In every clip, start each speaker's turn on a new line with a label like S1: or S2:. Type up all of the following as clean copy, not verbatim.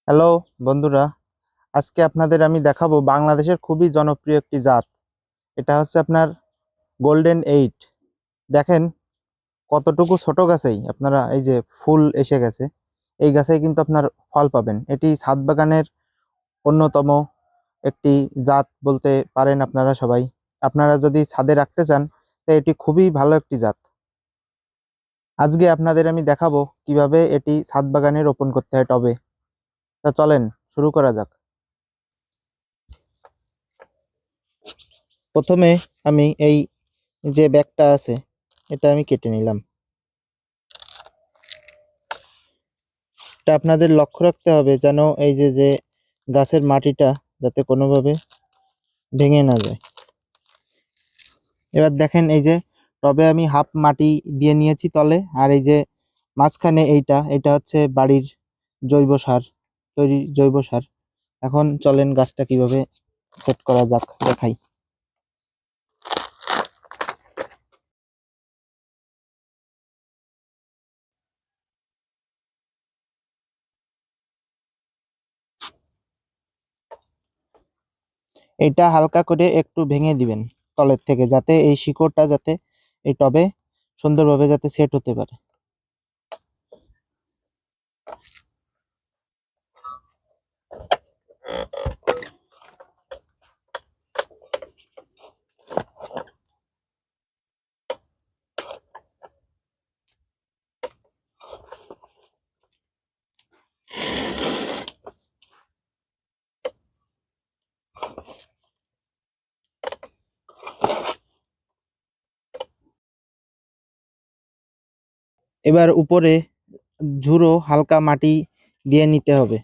S1: Hello বন্ধুরা, আজকে আপনাদের আমি দেখাবো বাংলাদেশের খুবই জনপ্রিয় একটি জাত। এটা হচ্ছে আপনার গোল্ডেন এইট। দেখেন কতটুকু ছোট গাছেই আপনারা এই যে ফুল এসে গেছে। এই গাছেই কিন্তু আপনার ফল পাবেন। এটি ছাদ বাগানের অন্যতম একটি জাত বলতে পারেন আপনারা সবাই। আপনারা যদি ছাদে রাখতে চান তো এটি খুবই ভালো একটি জাত। আজকে আপনাদের আমি দেখাবো কিভাবে এটি ছাদ বাগানে রোপণ করতে হয় টবে। তা চলেন শুরু করা যাক। প্রথমে আমি এই যে ব্যাগটা আছে এটা আমি কেটে নিলাম। এটা আপনাদের লক্ষ্য রাখতে হবে যেন এই যে যে গাছের মাটিটা যাতে কোনোভাবে ভেঙে না যায়। এবার দেখেন এই যে টবে আমি হাফ মাটি দিয়ে নিয়েছি তলে, আর এই যে মাঝখানে এটা হচ্ছে বাড়ির জৈব সার, তৈরি জৈব সার। এখন চলেন গাছটা কিভাবে সেট করা যাক দেখাই। এটা হালকা করে একটু ভেঙে দিবেন তলের থেকে, যাতে এই শিকড়টা যাতে এই টবে সুন্দরভাবে যাতে সেট হতে পারে। এবার উপরে ঝুড়ো হালকা মাটি দিয়ে নিতে হবে।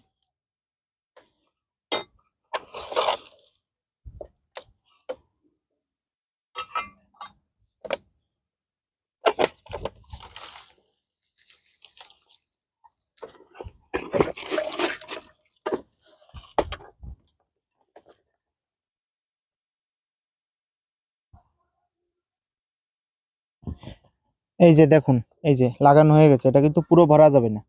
S1: এই যে দেখুন, এই যে লাগানো হয়ে গেছে। এটা কিন্তু পুরো ভরা যাবে না,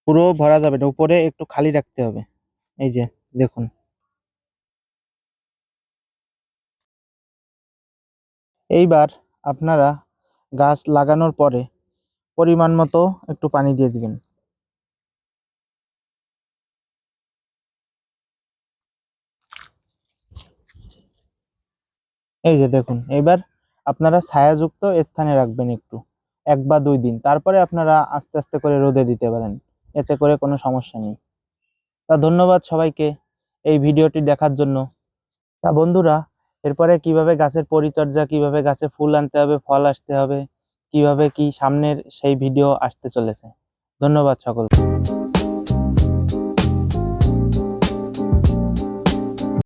S1: পুরো ভরা যাবে না, উপরে একটু খালি রাখতে হবে। এই যে দেখুন। এইবার আপনারা গাছ লাগানোর পরে পরিমাণ মতো একটু পানি দিয়ে দিবেন। এই যে দেখুন, এবার আপনারা ছায়াযুক্ত স্থানে রাখবেন একটু, 1 বা 2 দিন, তারপরে আপনারা আস্তে আস্তে করে রোদে দিতে পারেন। এতে করে কোনো সমস্যা নেই। তা ধন্যবাদ সবাইকে এই ভিডিওটি দেখার জন্য। তা বন্ধুরা, এরপরে কিভাবে গাছের পরিচর্যা, কিভাবে গাছে ফুল আনতে হবে, ফল আসতে হবে, কিভাবে কি সামনের সেই ভিডিও আসতে চলেছে। ধন্যবাদ সকলকে।